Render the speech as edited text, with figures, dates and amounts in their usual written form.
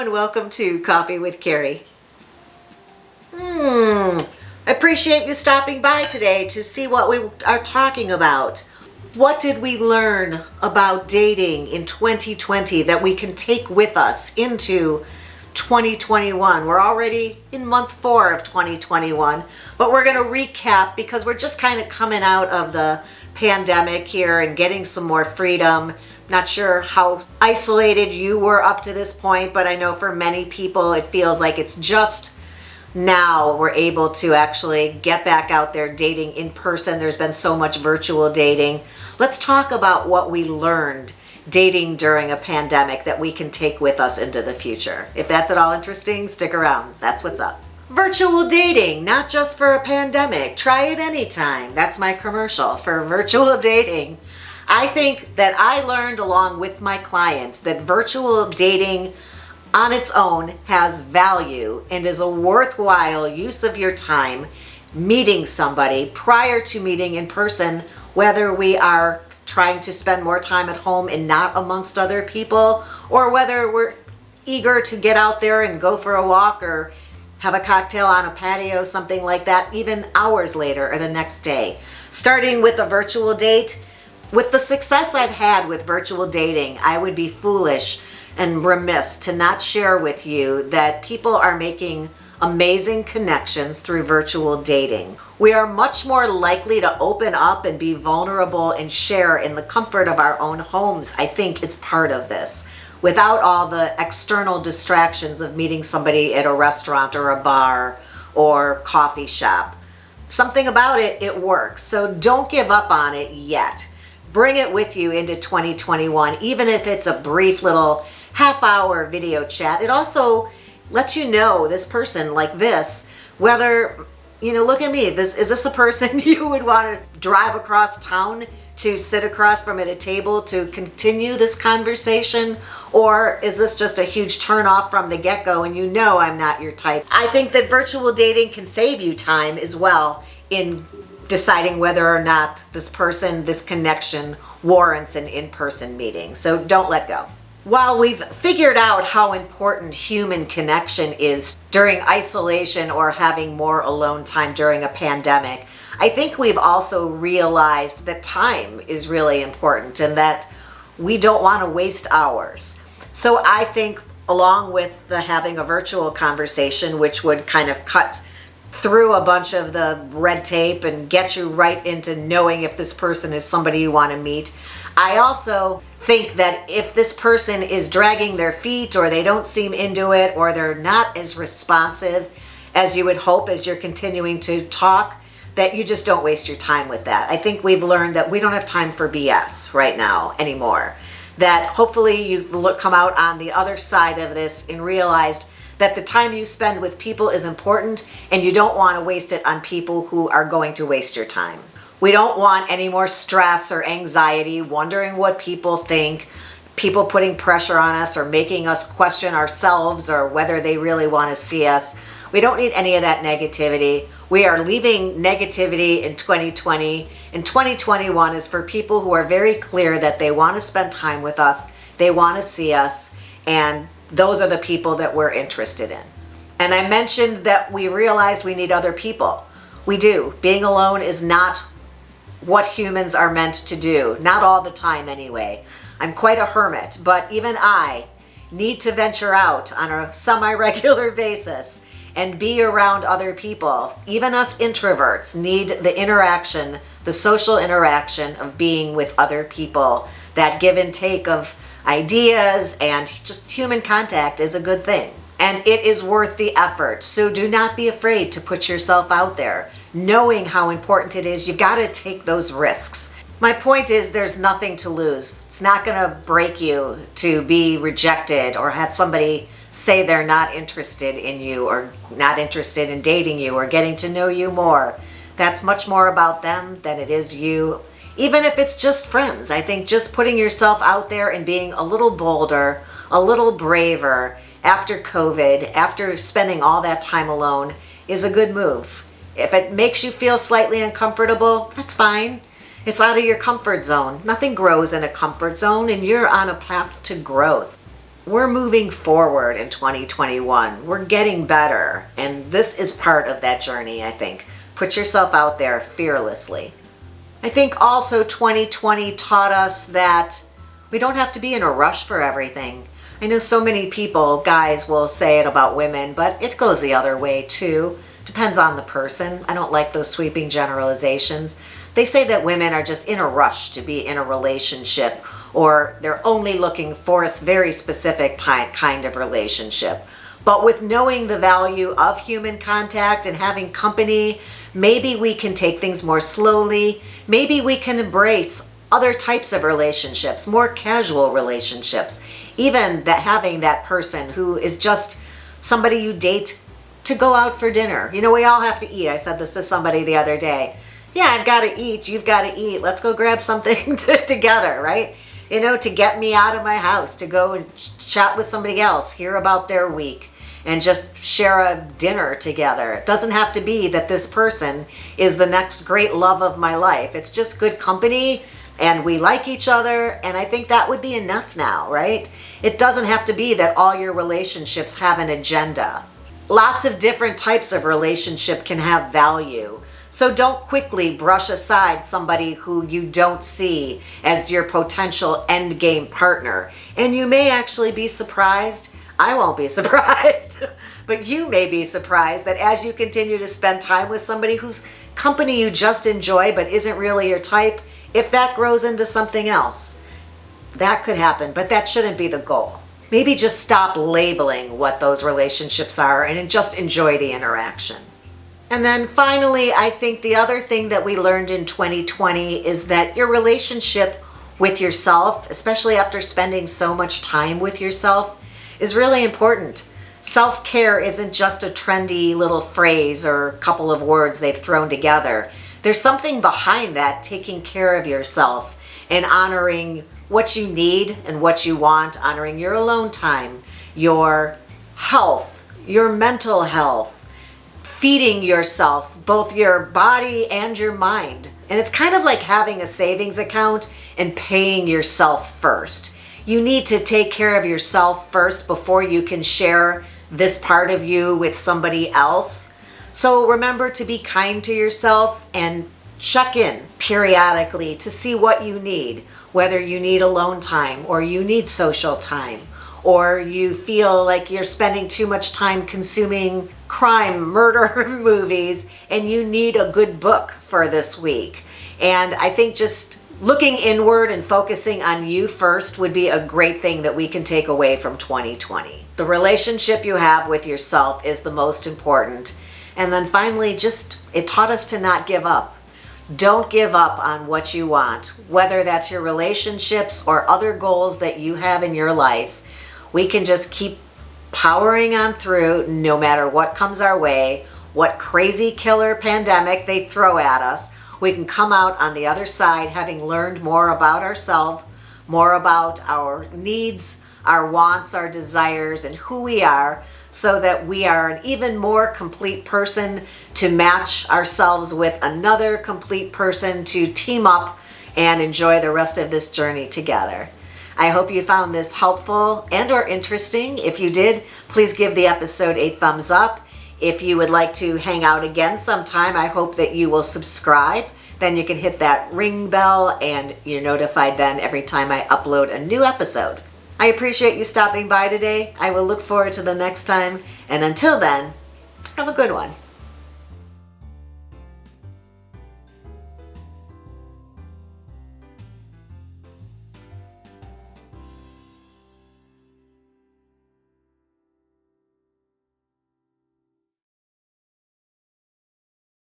and welcome to Coffee with Carey. I appreciate you stopping by today to see what we are talking about. What did we learn about dating in 2020 that we can take with us into 2021? We're already in month 4 of 2021, but we're going to recap because we're just kind of coming out of the pandemic here and getting some more freedom. Not sure how isolated you were up to this point, but I know for many people it feels like it's just now we're able to actually get back out there dating in person. There's been so much virtual dating. Let's talk about what we learned dating during a pandemic that we can take with us into the future. If that's at all interesting, stick around. That's what's up. Virtual dating, not just for a pandemic. Try it anytime. That's my commercial for virtual dating. I think that I learned along with my clients that virtual dating on its own has value and is a worthwhile use of your time meeting somebody prior to meeting in person, whether we are trying to spend more time at home and not amongst other people, or whether we're eager to get out there and go for a walk or have a cocktail on a patio, something like that, even hours later or the next day. Starting with a virtual date, with the success I've had with virtual dating, I would be foolish and remiss to not share with you that people are making amazing connections through virtual dating. We are much more likely to open up and be vulnerable and share in the comfort of our own homes, I think, is part of this, without all the external distractions of meeting somebody at a restaurant or a bar or coffee shop. Something about it, it works. So don't give up on it yet. Bring it with you into 2021, even if it's a brief little half-hour video chat. It also lets you know this person like this, whether, look at me, is this a person you would want to drive across town to sit across from at a table to continue this conversation? Or is this just a huge turn off from the get-go and I'm not your type? I think that virtual dating can save you time as well in deciding whether or not this person, this connection warrants an in-person meeting. So don't let go. While we've figured out how important human connection is during isolation or having more alone time during a pandemic, I think we've also realized that time is really important and that we don't want to waste hours. So I think along with the having a virtual conversation, which would kind of cut through a bunch of the red tape and get you right into knowing if this person is somebody you want to meet, I also think that if this person is dragging their feet or they don't seem into it or they're not as responsive as you would hope as you're continuing to talk, that you just don't waste your time with that. I think we've learned that we don't have time for BS right now anymore. That hopefully you come out on the other side of this and realized that the time you spend with people is important and you don't want to waste it on people who are going to waste your time. We don't want any more stress or anxiety, wondering what people think, people putting pressure on us or making us question ourselves or whether they really want to see us. We don't need any of that negativity. We are leaving negativity in 2020. And 2021 is for people who are very clear that they want to spend time with us, they want to see us, and those are the people that we're interested in. And I mentioned that we realized we need other people. We do. Being alone is not what humans are meant to do. Not all the time anyway. I'm quite a hermit, but even I need to venture out on a semi-regular basis and be around other people. Even us introverts need the interaction, the social interaction of being with other people. That give and take of ideas and just human contact is a good thing. And it is worth the effort. So do not be afraid to put yourself out there. Knowing how important it is, you've got to take those risks. My point is there's nothing to lose. It's not going to break you to be rejected or have somebody say they're not interested in you or not interested in dating you or getting to know you more. That's much more about them than it is you. Even if it's just friends, I think just putting yourself out there and being a little bolder, a little braver after COVID, after spending all that time alone, is a good move. If it makes you feel slightly uncomfortable, that's fine. It's out of your comfort zone. Nothing grows in a comfort zone, and you're on a path to growth. we're moving forward in 2021. We're getting better. And this is part of that journey, I think. Put yourself out there fearlessly. I think also 2020 taught us that we don't have to be in a rush for everything. I know so many people, guys will say it about women, but it goes the other way too. Depends on the person. I don't like those sweeping generalizations. They say that women are just in a rush to be in a relationship, or they're only looking for a very specific kind of relationship. But with knowing the value of human contact and having company, maybe we can take things more slowly. Maybe we can embrace other types of relationships, more casual relationships. Even that having that person who is just somebody you date to go out for dinner. You know, we all have to eat. I said this to somebody the other day. Yeah, I've got to eat. You've got to eat. Let's go grab something together, right? You know, to get me out of my house, to go and chat with somebody else, hear about their week, and just share a dinner together. It doesn't have to be that this person is the next great love of my life. It's just good company and we like each other, and I think that would be enough now, right? It doesn't have to be that all your relationships have an agenda. Lots of different types of relationship can have value. So don't quickly brush aside somebody who you don't see as your potential endgame partner. And you may actually be surprised. I won't be surprised. But you may be surprised that as you continue to spend time with somebody whose company you just enjoy but isn't really your type, if that grows into something else, that could happen. But that shouldn't be the goal. Maybe just stop labeling what those relationships are and just enjoy the interaction. And then finally, I think the other thing that we learned in 2020 is that your relationship with yourself, especially after spending so much time with yourself, is really important. Self-care isn't just a trendy little phrase or a couple of words they've thrown together. There's something behind that, taking care of yourself and honoring what you need and what you want, honoring your alone time, your health, your mental health, feeding yourself, both your body and your mind. And it's kind of like having a savings account and paying yourself first. You need to take care of yourself first before you can share this part of you with somebody else. So remember to be kind to yourself and check in periodically to see what you need, whether you need alone time or you need social time, or you feel like you're spending too much time consuming crime, murder movies, and you need a good book for this week. And I think just looking inward and focusing on you first would be a great thing that we can take away from 2020. The relationship you have with yourself is the most important. And then finally, it taught us to not give up. Don't give up on what you want, whether that's your relationships or other goals that you have in your life. We can just keep powering on through no matter what comes our way, what crazy killer pandemic they throw at us. We can come out on the other side having learned more about ourselves, more about our needs, our wants, our desires, and who we are, so that we are an even more complete person to match ourselves with another complete person to team up and enjoy the rest of this journey together. I hope you found this helpful and or interesting. If you did, please give the episode a thumbs up. If you would like to hang out again sometime, I hope that you will subscribe. Then you can hit that ring bell and you're notified then every time I upload a new episode. I appreciate you stopping by today. I will look forward to the next time. And until then, have a good one.